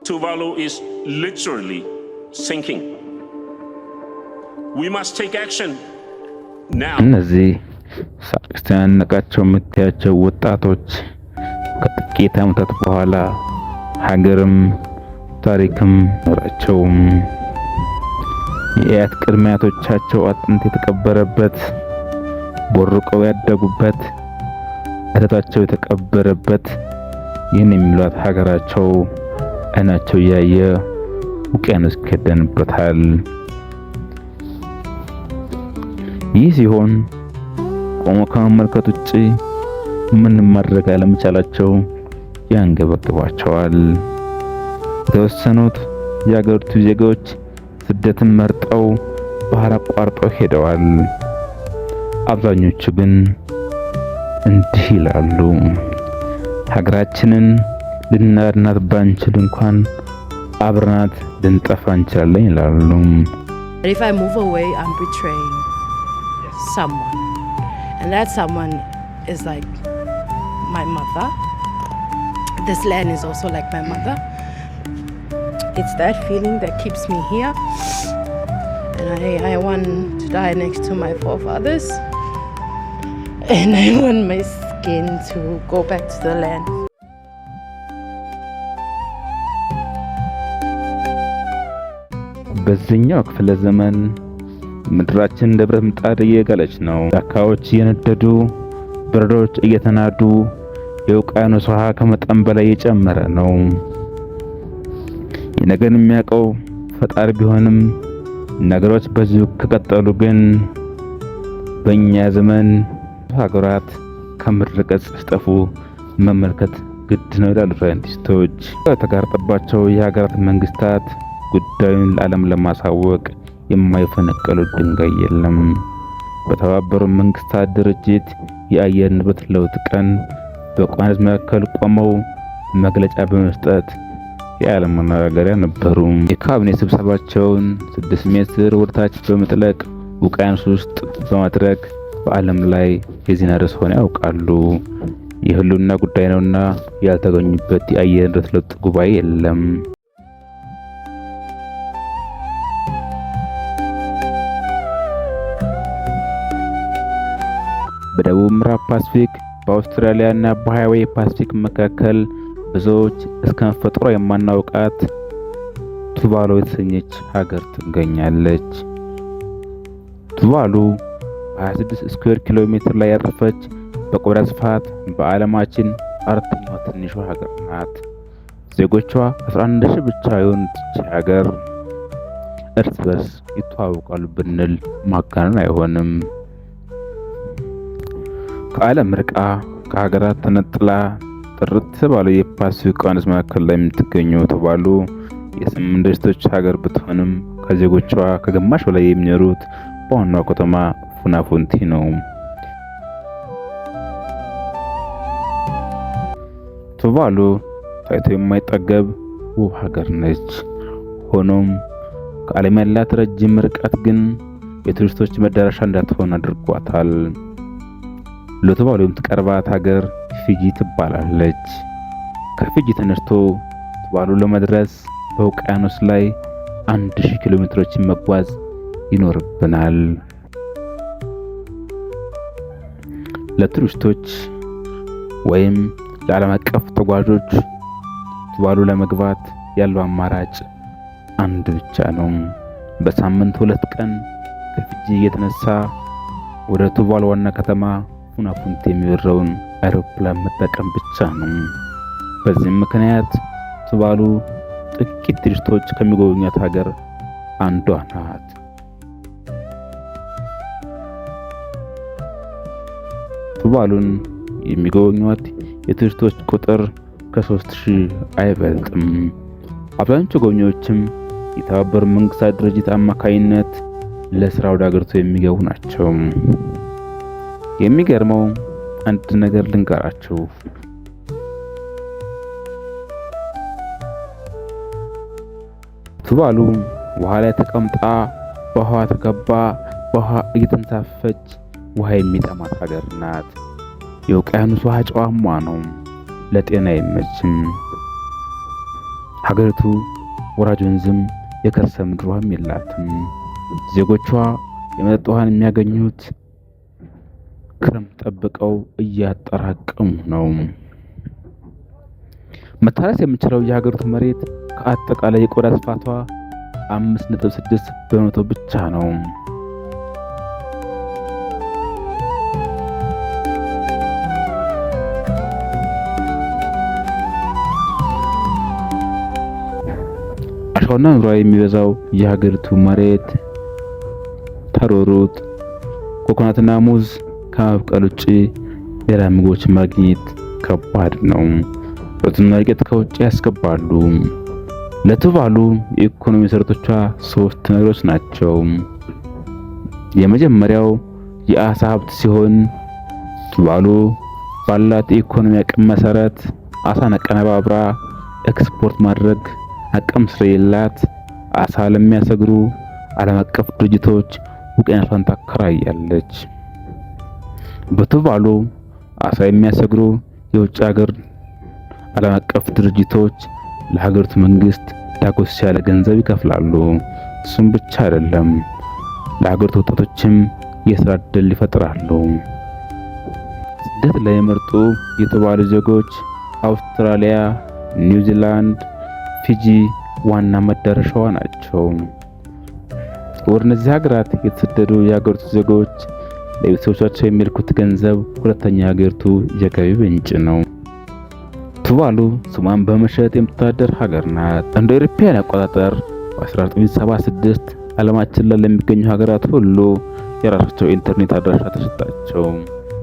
Tuvalu is literally sinking. We must take action now. እነዚህ ሳያነቃቸው የምታያቸው ወጣቶች ከጥቂት ዓመታት በኋላ ሀገርም ታሪክም ኖራቸውም የአያት ቅድመ አያቶቻቸው አጥንት የተቀበረበት ቦርቀው ያደጉበት አተታቸው የተቀበረበት ይህን የሚሏት ሀገራቸው አይናቸው ያየ ውቅያኖስ ከደንበታል። ይህ ሲሆን ቆሞ ከመመልከት ውጪ ምን ማድረግ አለመቻላቸው ያንገበግባቸዋል። የተወሰኑት የአገሪቱ ዜጎች ስደትን መርጠው ባህር አቋርጠው ሄደዋል። አብዛኞቹ ግን እንዲህ ይላሉ፣ ሀገራችንን ልናድናት ባንችል እንኳን አብረናት ልንጠፋ እንችላለን ይላሉ። If I move away, I'm betraying someone, and that someone is like my mother. This land is also like my mother. It's that feeling that keeps me here, and I want to die next to my forefathers, and I want my skin to go back to the land. በዚህኛው ክፍለ ዘመን ምድራችን እንደ ብረት ምጣድ እየጋለች ነው። ጫካዎች እየነደዱ፣ በረዶች እየተናዱ፣ የውቅያኖስ ውሃ ከመጠን በላይ እየጨመረ ነው። የነገን የሚያውቀው ፈጣሪ ቢሆንም ነገሮች በዚሁ ከቀጠሉ ግን በእኛ ዘመን ሀገራት ከምድረ ገጽ ሲጠፉ መመልከት ግድ ነው ይላሉ ሳይንቲስቶች። የተጋረጠባቸው የሀገራት መንግስታት ጉዳዩን ለዓለም ለማሳወቅ የማይፈነቀሉ ድንጋይ የለም። በተባበሩት መንግስታት ድርጅት የአየር ንብረት ለውጥ ቀን በቋንቋ መካከል ቆመው መግለጫ በመስጠት የዓለም መነጋገሪያ ነበሩ። የካቢኔ ስብሰባቸውን 6 ሜትር ወደታች በመጥለቅ ውቅያኖስ ውስጥ በማድረግ በዓለም ላይ የዜና ርዕስ ሆነው ያውቃሉ። የህልውና ጉዳይ ነውና ያልተገኙበት የአየር ንብረት ለውጥ ጉባኤ የለም። በደቡብ ምዕራብ ፓሲፊክ በአውስትራሊያ እና በሃዋይ ፓሲፊክ መካከል ብዙዎች እስከመፈጠሯ የማናውቃት ቱቫሉ የተሰኘች ሀገር ትገኛለች። ቱቫሉ 26 ስኩዌር ኪሎ ሜትር ላይ ያረፈች በቆዳ ስፋት በዓለማችን አራተኛዋ ትንሿ ሀገር ናት። ዜጎቿ 11,000 ብቻ የሆኑት ሀገር እርስ በርስ ይተዋወቃሉ ብንል ማጋነን አይሆንም። ከዓለም ርቃ ከሀገራት ተነጥላ ጥርት ባለው የፓሲፊክ ውቅያኖስ መካከል ላይ የምትገኘው ቱቫሉ የ8 ደሴቶች ሀገር ብትሆንም ከዜጎቿ ከግማሽ በላይ የሚኖሩት በዋናው ከተማ ፉናፉንቲ ነው። ቱቫሉ ታይቶ የማይጠገብ ውብ ሀገር ነች። ሆኖም ከዓለም ያላት ረጅም ርቀት ግን የቱሪስቶች መዳረሻ እንዳትሆን አድርጓታል። ለቱቫሉ የምትቀርባት ሀገር ፊጂ ትባላለች። ከፊጂ ተነስቶ ቱቫሉ ለመድረስ በውቅያኖስ ላይ 1000 ኪሎ ሜትሮችን መጓዝ ይኖርብናል። ለቱሪስቶች ወይም ለዓለም አቀፍ ተጓዦች ቱቫሉ ለመግባት ያለው አማራጭ አንድ ብቻ ነው። በሳምንት 2 ቀን ከፊጂ የተነሳ ወደ ቱቫሉ ዋና ከተማ ፉናፉንቲ የሚበረውን አውሮፕላን መጠቀም ብቻ ነው። በዚህም ምክንያት ቱቫሉ ጥቂት ቱሪስቶች ከሚጎበኟት ሀገር አንዷ ናት። ቱቫሉን የሚጎበኟት የቱሪስቶች ቁጥር ከ3000 አይበልጥም። አብዛኞቹ ጎብኚዎችም የተባበሩት መንግስታት ድርጅት አማካይነት ለስራ ወደ ሀገሪቱ የሚገቡ ናቸው። የሚገርመው አንድ ነገር ልንገራችሁ። ቱቫሉ ውሃ ላይ ተቀምጣ በውሃ ተከባ በውሃ እየተንሳፈች ውሃ የሚጠማት ሀገር ናት። የውቅያኖስ ውሃ ጨዋማ ነው፣ ለጤና አይመችም። ሀገሪቱ ወራጅ ወንዝም የከርሰ ምድር ውሃም የላትም። ዜጎቿ የመጠጥ ውሃን የሚያገኙት ክረምት ጠብቀው እያጠራቀሙ ነው። መታረስ የምችለው የሀገሪቱ መሬት ከአጠቃላይ የቆዳ ስፋቷ 5.6% ብቻ ነው። አሸዋና ኑሯ የሚበዛው የሀገሪቱ መሬት ተሮሩት ኮኮናትና ሙዝ ከመብቀል ውጪ ሌላ ምግቦች ማግኘት ከባድ ነው። ሩዝና ዱቄት ከውጭ ያስገባሉ። ለቱቫሉ የኢኮኖሚ መሰረቶቿ 3 ነገሮች ናቸው። የመጀመሪያው የአሳ ሀብት ሲሆን ቱቫሉ ባላት የኢኮኖሚ አቅም መሰረት አሳን አቀነባብራ ኤክስፖርት ማድረግ አቅም ስለሌላት አሳ ለሚያሰግሩ ዓለም አቀፍ ድርጅቶች ውቅያኖሷን ታከራያለች። በቱቫሉ አሳ የሚያሰግሩ የውጭ ሀገር ዓለም አቀፍ ድርጅቶች ለሀገሪቱ መንግስት ዳጎስ ያለ ገንዘብ ይከፍላሉ። እሱም ብቻ አይደለም፣ ለሀገሪቱ ወጣቶችም የስራ ዕድል ይፈጥራሉ። ስደት ላይ የመረጡ የቱቫሉ ዜጎች አውስትራሊያ፣ ኒውዚላንድ፣ ፊጂ ዋና መዳረሻዋ ናቸው። ወደ እነዚህ ሀገራት የተሰደዱ የሀገሪቱ ዜጎች ለቤተሰቦቻቸው የሚልኩት ገንዘብ ሁለተኛ ሀገሪቱ የገቢ ምንጭ ነው። ቱቫሉ ስሟን በመሸጥ የምትተዳደር ሀገር ናት። እንደ አውሮፓውያን አቆጣጠር በ1976 ዓለማችን ላይ ለሚገኙ ሀገራት ሁሉ የራሳቸው ኢንተርኔት አድራሻ ተሰጣቸው።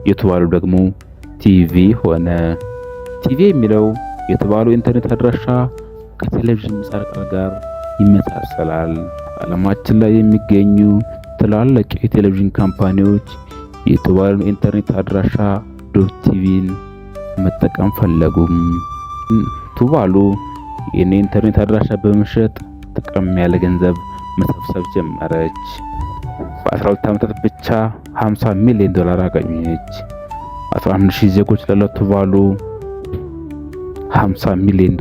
የቱቫሉ ደግሞ ቲቪ ሆነ። ቲቪ የሚለው የቱቫሉ ኢንተርኔት አድራሻ ከቴሌቪዥን ምህጻረ ቃል ጋር ይመሳሰላል። ዓለማችን ላይ የሚገኙ ትላልቅ የቴሌቪዥን ካምፓኒዎች የቱቫሉን ኢንተርኔት አድራሻ ቲቪን መጠቀም ፈለጉም። ቱቫሉ የኔ ኢንተርኔት አድራሻ በመሸጥ ጠቀም ያለ ገንዘብ መሰብሰብ ጀመረች። በ12 ዓመታት ብቻ $50 ሚሊዮን አገኘች። 11,000 ዜጎች ላለው ቱቫሉ $50 ሚሊዮን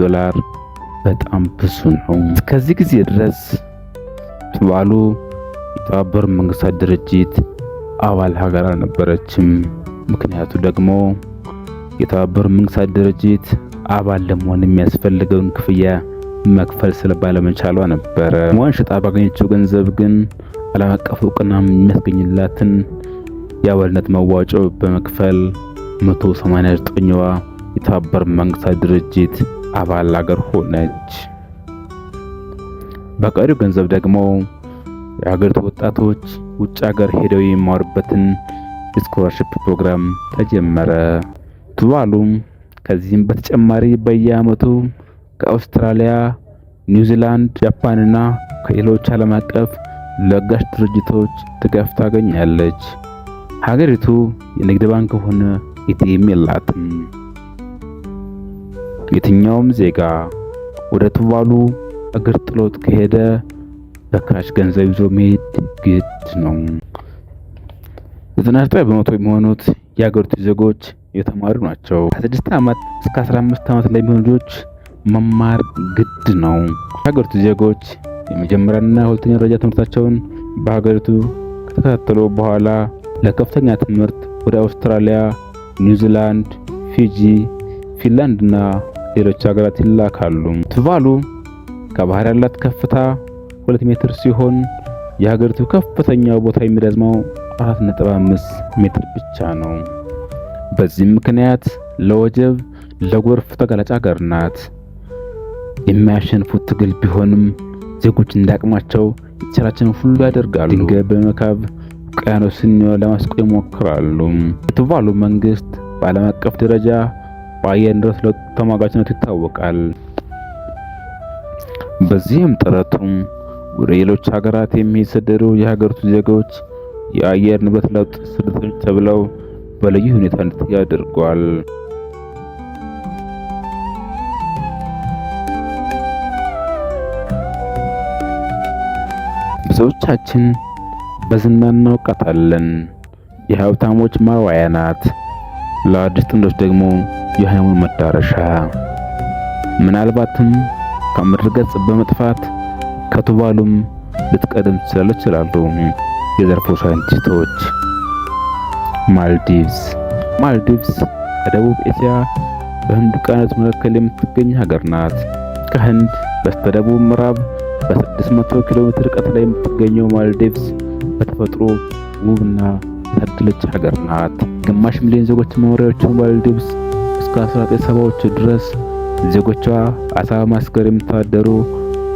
በጣም ብዙ ነው። እስከዚህ ጊዜ ድረስ ቱቫሉ የተባበሩት መንግስታት ድርጅት አባል ሀገር አልነበረችም። ምክንያቱ ደግሞ የተባበሩት መንግስታት ድርጅት አባል ለመሆን የሚያስፈልገውን ክፍያ መክፈል ስለባለመቻሏ ነበረ። ሟን ሽጣ ባገኘችው ገንዘብ ግን ዓለም አቀፍ እውቅና የሚያስገኝላትን የአባልነት መዋጮ በመክፈል 189ዋ የተባበሩት መንግስታት ድርጅት አባል ሀገር ሆነች። በቀሪው ገንዘብ ደግሞ የሀገሪቱ ወጣቶች ውጭ ሀገር ሄደው የሚማሩበትን ስኮላርሺፕ ፕሮግራም ተጀመረ። ቱቫሉም ከዚህም በተጨማሪ በየዓመቱ ከአውስትራሊያ፣ ኒውዚላንድ፣ ጃፓንና ከሌሎች ዓለም አቀፍ ለጋሽ ድርጅቶች ድጋፍ ታገኛለች። ሀገሪቱ የንግድ ባንክ ሆነ ኤቲኤም የላትም። የትኛውም ዜጋ ወደ ቱቫሉ እግር ጥሎት ከሄደ በካሽ ገንዘብ ይዞ መሄድ ግድ ነው። 99% የሚሆኑት የሀገሪቱ ዜጎች የተማሩ ናቸው። ከ6 ዓመት እስከ 15 ዓመት ላይ የሚሆኑ ልጆች መማር ግድ ነው። የሀገሪቱ ዜጎች የመጀመሪያና ሁለተኛ ደረጃ ትምህርታቸውን በሀገሪቱ ከተከታተሉ በኋላ ለከፍተኛ ትምህርት ወደ አውስትራሊያ፣ ኒውዚላንድ፣ ፊጂ፣ ፊንላንድና ሌሎች ሀገራት ይላካሉ። ቱቫሉ ከባህር ያላት ከፍታ 2 ሜትር ሲሆን የሀገሪቱ ከፍተኛው ቦታ የሚረዝመው 4.5 ሜትር ብቻ ነው። በዚህም ምክንያት ለወጀብ፣ ለጎርፍ ተጋላጭ ሀገር ናት። የማያሸንፉት ትግል ቢሆንም ዜጎች እንዳቅማቸው የተቻላቸውን ሁሉ ያደርጋሉ። ድንጋይ በመካብ ውቅያኖስን ለማስቆም ይሞክራሉ። የቱቫሉ መንግስት በዓለም አቀፍ ደረጃ በአየር ንብረት ለውጥ ተሟጋችነቱ ይታወቃል። በዚህም ጥረቱም ወደ ሌሎች ሀገራት የሚሰደዱ የሀገሪቱ ዜጎች የአየር ንብረት ለውጥ ስደተኞች ተብለው በልዩ ሁኔታ እንዲታዩ አድርጓል። ብዙዎቻችን በዝና እናውቃታለን። የሀብታሞች ማዋያ ናት። ለአዲስ ጥንዶች ደግሞ የሃይማኖት መዳረሻ። ምናልባትም ከምድረ ገጽ በመጥፋት ከቱቫሉም ልትቀደም ትችላለች ይላሉ የዘርፉ ሳይንቲስቶች። ማልዲቭስ ከደቡብ እስያ በህንድ ውቅያኖስ መካከል የምትገኝ ሀገር ናት። ከህንድ በስተደቡብ ምዕራብ በ600 ኪሎ ሜትር ርቀት ላይ የምትገኘው ማልዲቭስ በተፈጥሮ ውብና የታደለች ሀገር ናት። ግማሽ ሚሊዮን ዜጎች መኖሪያዎቹ ማልዲቭስ እስከ 1970ዎቹ ድረስ ዜጎቿ አሳ በማስገር የሚተዳደሩ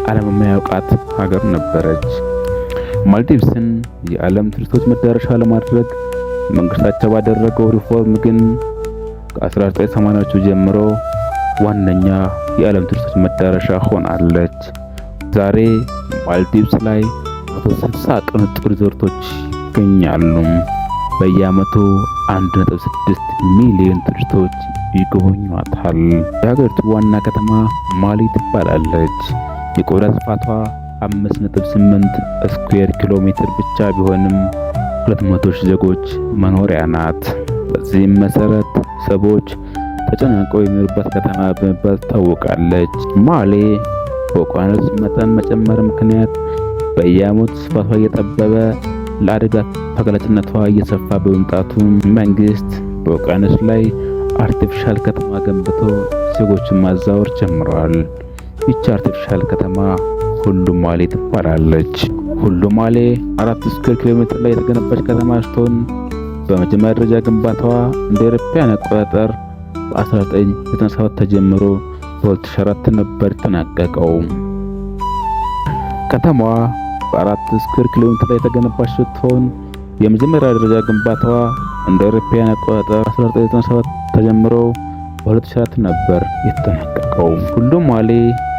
ዓለም የማያውቃት ሀገር ነበረች። ማልዲቭስን የዓለም ቱሪስቶች መዳረሻ ለማድረግ መንግስታቸው ባደረገው ሪፎርም ግን ከ1980ዎቹ ጀምሮ ዋነኛ የዓለም ቱሪስቶች መዳረሻ ሆናለች። ዛሬ ማልዲቭስ ላይ 160 ቅንጡ ሪዞርቶች ይገኛሉ። በየዓመቱ 1.6 ሚሊዮን ቱሪስቶች ይጎበኟታል። የሀገሪቱ ዋና ከተማ ማሊ ትባላለች። የቆዳ ስፋቷ 5.8 ስኩዌር ኪሎ ሜትር ብቻ ቢሆንም 200,000 ዜጎች መኖሪያ ናት። በዚህም መሰረት ሰዎች ተጨናንቀው የሚኖሩበት ከተማ በመባል ትታወቃለች። ማሊ በውቅያኖስ መጠን መጨመር ምክንያት በየዓመቱ ስፋቷ እየጠበበ ለአደጋ ተጋላጭነቷ እየሰፋ በመምጣቱ መንግስት በውቅያኖስ ላይ አርቲፊሻል ከተማ ገንብቶ ዜጎችን ማዛወር ጀምሯል። ይቺ አርቲፊሻል ከተማ ሁሉ ማሌ ትባላለች። ሁሉ ማሌ 4 ስኩዌር ኪሎ ሜትር ላይ የተገነባች ከተማ ስትሆን በመጀመሪያ ደረጃ ግንባታዋ እንደ አውሮፓውያን አቆጣጠር በ1997 ተጀምሮ በ2004 ነበር የተጠናቀቀው። ከተማዋ በ4 ስኩዌር ኪሎ ሜትር ላይ የተገነባች ስትሆን የመጀመሪያ ደረጃ ግንባታዋ እንደ አውሮፓውያን አቆጣጠር 1997 ተጀምሮ በ2004 ነበር የተጠናቀቀው። ሁሉ ማሌ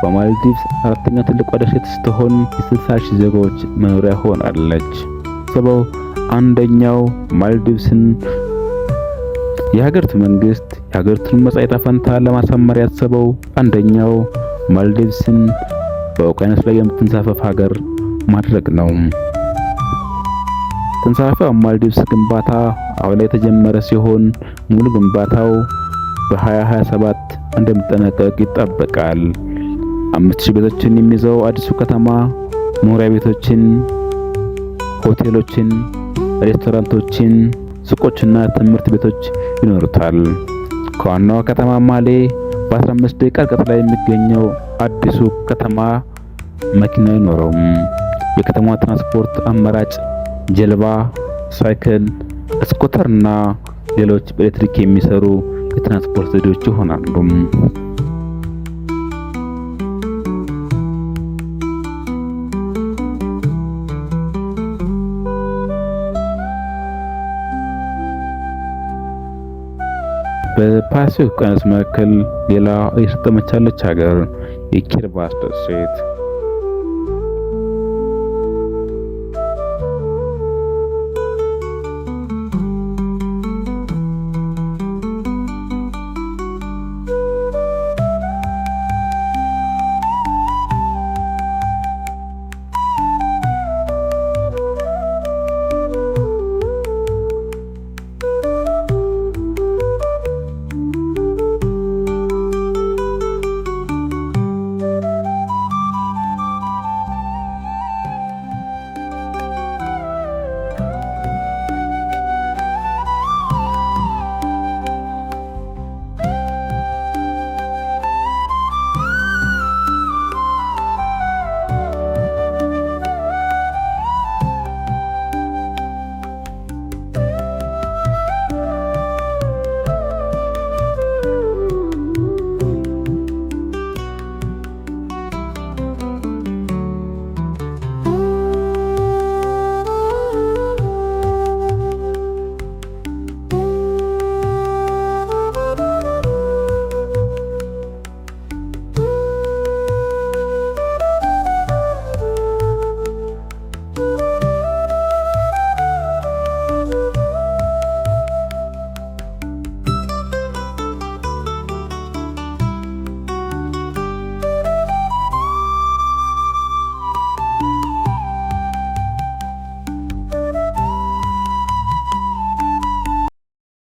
በማልዲቭስ አራተኛ ትልቋ ደሴት ስትሆን የ60,000 ዜጎች መኖሪያ ሆናለች። ሰበው አንደኛው ማልዲቭስን የሀገሪቱ መንግስት የሀገሪቱን መጻኢ ዕጣ ፈንታ ለማሳመር ያሰበው አንደኛው ማልዲቭስን በውቅያኖስ ላይ የምትንሳፈፍ ሀገር ማድረግ ነው። ተንሳፋፊው ማልዲቭስ ግንባታ አሁን ላይ የተጀመረ ሲሆን ሙሉ ግንባታው በ2027 እንደሚጠናቀቅ ይጠበቃል። 5000 ቤቶችን የሚይዘው አዲሱ ከተማ መኖሪያ ቤቶችን፣ ሆቴሎችን፣ ሬስቶራንቶችን፣ ሱቆችና ትምህርት ቤቶች ይኖሩታል። ከዋናው ከተማ ማሌ በ15 ደቂቃ ርቀት ላይ የሚገኘው አዲሱ ከተማ መኪና አይኖረውም። የከተማዋ ትራንስፖርት አማራጭ ጀልባ፣ ሳይክል፣ ስኩተርና ሌሎች በኤሌክትሪክ የሚሰሩ የትራንስፖርት ዘዴዎች ይሆናሉ። በፓሲፊክ ውቅያኖስ መካከል ሌላ እየሰጠመች ያለች ሀገር የኪሪባቲ ደሴት